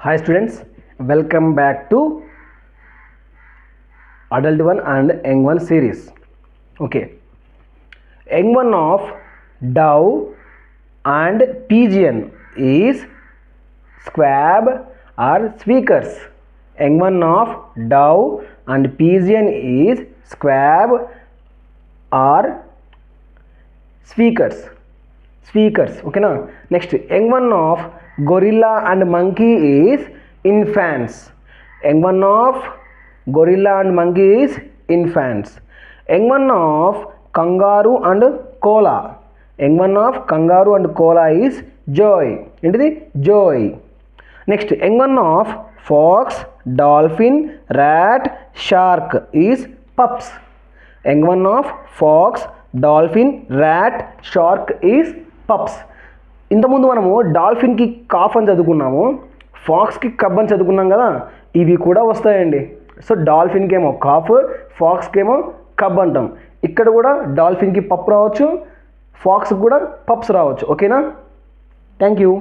Hi students, welcome back to Adult 1 and Young 1 series. Okay, Young 1 of dove and pigeon is squab or squeakers. Young 1 of dove and pigeon is squab or squeakers. Okay na. Next, young one of gorilla and monkey is infants. Young one of gorilla and monkey is infants. Young one of kangaroo and koala. Young one of kangaroo and koala is joy. Into joy. Next, young one of fox, dolphin, rat, shark is pups. Young one of fox, dolphin, rat, shark is pups. ఇంతకుముందు మనము డాల్ఫిన్కి cough అని చదువుకున్నాము, ఫాక్స్కి కబ్ అని చదువుకున్నాం కదా, ఇవి కూడా వస్తాయండి. So డాల్ఫిన్కి ఏమో కాఫ్, ఫాక్స్కి ఏమో కబ్ అంటాం. ఇక్కడ కూడా డాల్ఫిన్కి పప్ రావచ్చు, ఫాక్స్కి కూడా పప్స్ రావచ్చు. ఓకేనా? Thank you.